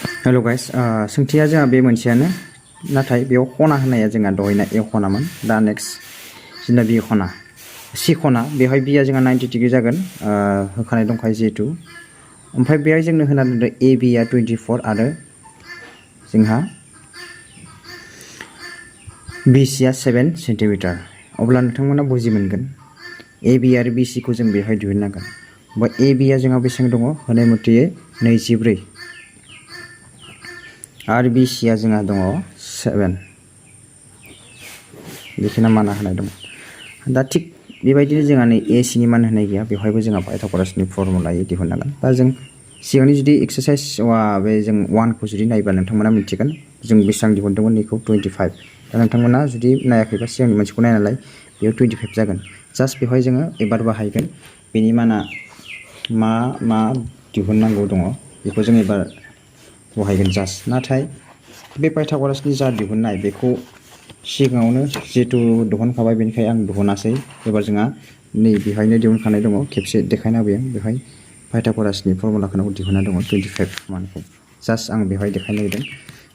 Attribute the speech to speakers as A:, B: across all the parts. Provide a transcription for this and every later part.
A: hello guys सोंथिया जोंहा बे मोनसेयानो नाथाय बेयाव खना होनाया जोंहा दहायना ए खनामोन दा नेक्स्ट जोंना बि खना सि खना बेवहाय बिया जोंहा 90 डिग्री जागोन होखानाय दंखायो जिहेतु ओमफ्राय बेवहाय जोंनो होना दोनदों ए बि आ 24 आरो जोंहा बि सि आ 7 सेन्टिमिटार अब्ला नोंथांमोना बुजि मोनगोन ए बि आरो बि सि खौ जों बेवहाय दिहुननांगोन बा ए बि आ जोंहा बेसेबां दङ होनाय मथेयै 24 आरो बि सि आ जोंहा दङ 7 बेखिना मान होनाय दं दा थिक बेबायदिनो जोंहा नै ए सि नि मान होनाय गैया बेवहायबो जोंहा पाइथागरासनि फर्मुलायै दिहुननांगोन दा जों सिगांनि जुदि एक्सारसाइज बे जों 1 खौ जुदि नायबा नोंथांमोना मिथिगोन जों बेसेबां दिहुनदोंमोन बेखौ 25 दा नोंथांमोना जुदि नायाखैबा सिगांनि मोनसेखौ नाय नालाय बेयाव 25 जागोन जास्ट बेवहाय जोङो एबार बाहायगोन बेनि माना मा दिहुननांगौ दङ बेखौ जों एबार बाहायगोन जास्ट नाथाय बे पाइथागरासनि जा दिहुननाय बेखौ सिगाङावनो जेतु दिहुनखाबाय बेनिखाय आं दिहुनासै एबार जोंहा नै बेहायनो दिहुनखानाय दङ खेबसे देखायना होबाय आं बेवहाय पाइथागरासनि फर्मुलाखौ दिहुनना दङ 25 मानखौ जास्ट आं बेवहाय देखायनो नागिरदों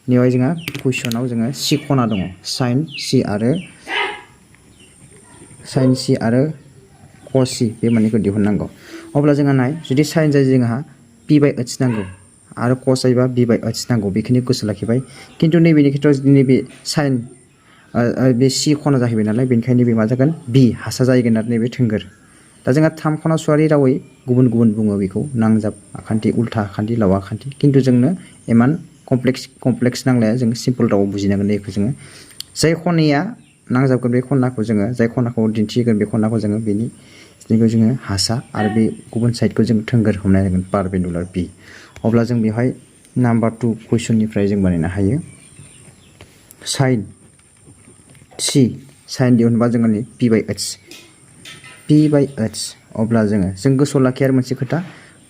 A: नेवहाय जोंहा कुइसनाव जोङो सि खना दङ साइन सि आरो कस सि बे मोननैखौ दिहुननांगौ अब्ला जोंहा नाय जुदि साइन जायो जोंहा पि बाय ओइस नांगौ आरो कस जायोबा बि बाय ओइस नांगौ बेखिनि गोसो लाखिबाय खिन्थु नैबेनि खेथ्रआव नैबे साइन बे सि खना जाहैबाय नालाय बेनिखायनो बे मा जागोन बि हासा जाहैगोन आरो नैबे थोंगोर दा जोंहा थाम खनासुवारि रावै गुबुन गुबुन बुङो बेखौ नांजाब आखान्थि उल्था आखान्थि लाव आखान्थि खिन्थु जोंनो इमान कमप्लेक्स नांलाया जों सिम्पल रावाव बुजिनांगोन बेखौ जोङो जाय खनाया नांजाबगोन बे खनाखौ जोङो जाय खनाखौ दिन्थिगोन बे खनाखौ जोङो बेनि जोङो हासा आरो बे गुबुन साइडखौ जों थोंगोर हमनाय जागोन पारपेन्डिकुलार बि अब्ला जों बेवहाय नाम्बार 2 कुइसननिफ्राय जों बानायनो हायो साइन सि साइन दिहुनबा जोङो नै पि बाय ओइस अब्ला जों गोसोआव लाखियो आरो मोनसे खोथा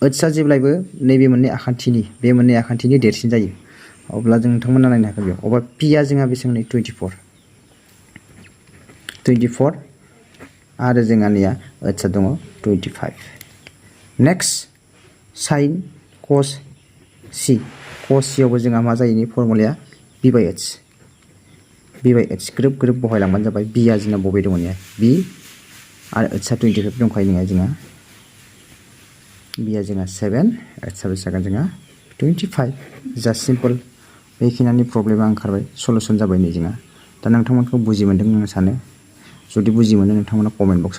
A: ओइसआ जेब्लायबो नैबे मोननै आखान्थिनि देरसिन जायो अब्ला जों नोंथांमोना नायनो हागोन बेयाव अब्ला पि आ जोंहा बेसेबां नै 24 आरो जोंहा नैया ओइसआ दङ 25 नेक्स्ट साइन कस सियावबो जोंहा मा जायो फर्मुलाया बि बाय ओइस ग्रोब बहायलांबानो जाबाय बिया जोंना बबे दङ ने बि आरो ओइसआ 25 दंखायो नङा जोंहा बिया जोंहा 7 ओइसआ बेसेबां जोंहा 25 जास्ट सिम्पल बेखिनिनि प्रब्लेमा ओंखारबाय सलुसन जाबाय नै जोंहा दा नोंथांमोनखौ बुजि मोनदों आं सानो जुदि बुजि मोनो नोंथांमोना कमेन्ट बक्सआव